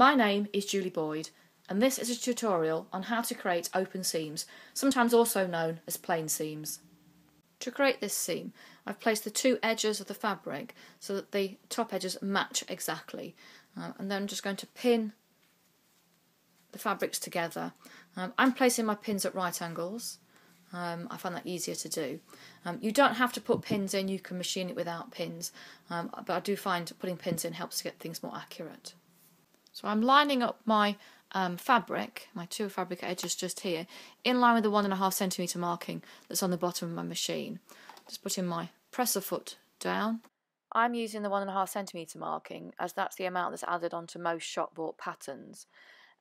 My name is Julie Boyd, and this is a tutorial on how to create open seams, sometimes also known as plain seams. To create this seam, I've placed the two edges of the fabric so that the top edges match exactly, and then I'm just going to pin the fabrics together. I'm placing my pins at right angles. I find that easier to do. You don't have to put pins in, you can machine it without pins, but I do find putting pins in helps to get things more accurate. So I'm lining up my fabric, my two fabric edges just here, in line with the 1.5 centimetre marking that's on the bottom of my machine. Just putting my presser foot down. I'm using the 1.5 centimetre marking as that's the amount that's added onto most shop bought patterns.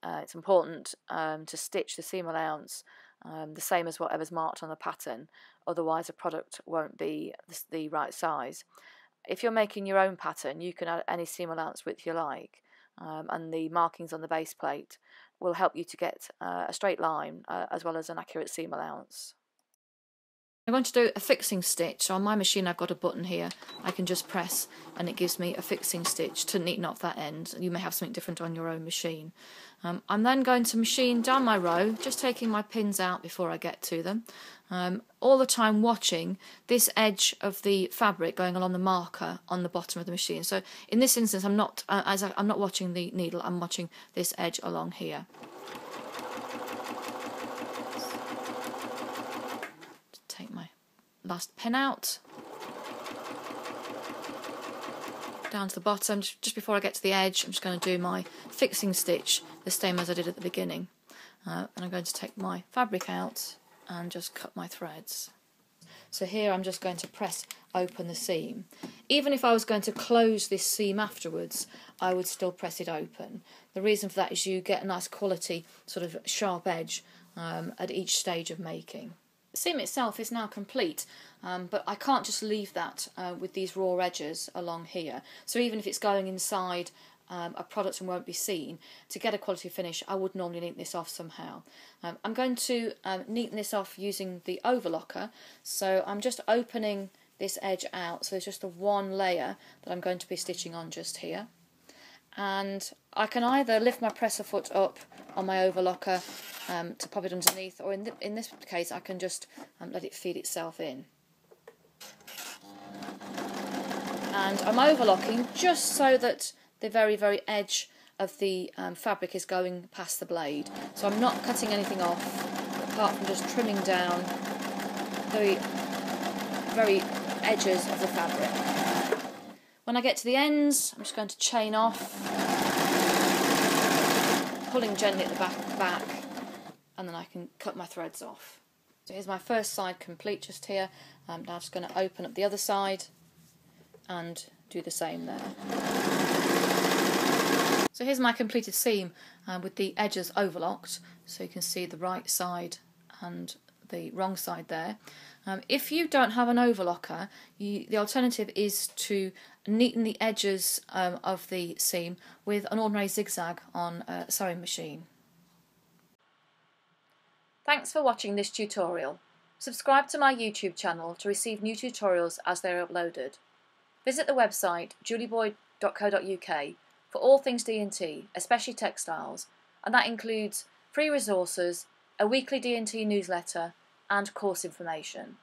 It's important to stitch the seam allowance the same as whatever's marked on the pattern, otherwise a product won't be the right size. If you're making your own pattern, you can add any seam allowance width you like, and the markings on the base plate will help you to get a straight line as well as an accurate seam allowance. I'm going to do a fixing stitch. So on my machine I've got a button here. I can just press and it gives me a fixing stitch to neaten off that end. You may have something different on your own machine. I'm then going to machine down my row, just taking my pins out before I get to them. All the time watching this edge of the fabric going along the marker on the bottom of the machine. So in this instance I'm not watching the needle, I'm watching this edge along here. Take my last pin out, down to the bottom, just before I get to the edge. I'm just going to do my fixing stitch the same as I did at the beginning, and I'm going to take my fabric out and just cut my threads. So here I'm just going to press open the seam. Even if I was going to close this seam afterwards, I would still press it open. The reason for that is you get a nice quality sort of sharp edge at each stage of making. The seam itself is now complete, but I can't just leave that with these raw edges along here. So even if it's going inside a product and won't be seen, to get a quality finish I would normally neaten this off somehow. I'm going to neaten this off using the overlocker, so I'm just opening this edge out, so there's just the one layer that I'm going to be stitching on just here. And I can either lift my presser foot up on my overlocker to pop it underneath, or in this case I can just let it feed itself in. And I'm overlocking just so that the very edge of the fabric is going past the blade. So I'm not cutting anything off apart from just trimming down the very edges of the fabric. When I get to the ends, I'm just going to chain off, pulling gently at the back, and then I can cut my threads off. So here's my first side complete just here. Now I'm just going to open up the other side and do the same there. So here's my completed seam with the edges overlocked, so you can see the right side and the wrong side there. If you don't have an overlocker, the alternative is to neaten the edges of the seam with an ordinary zigzag on a sewing machine. Thanks for watching this tutorial. Subscribe to my YouTube channel to receive new tutorials as they're uploaded. Visit the website julieboyd.co.uk for all things D&T, especially textiles, and that includes free resources, a weekly D&T newsletter and course information.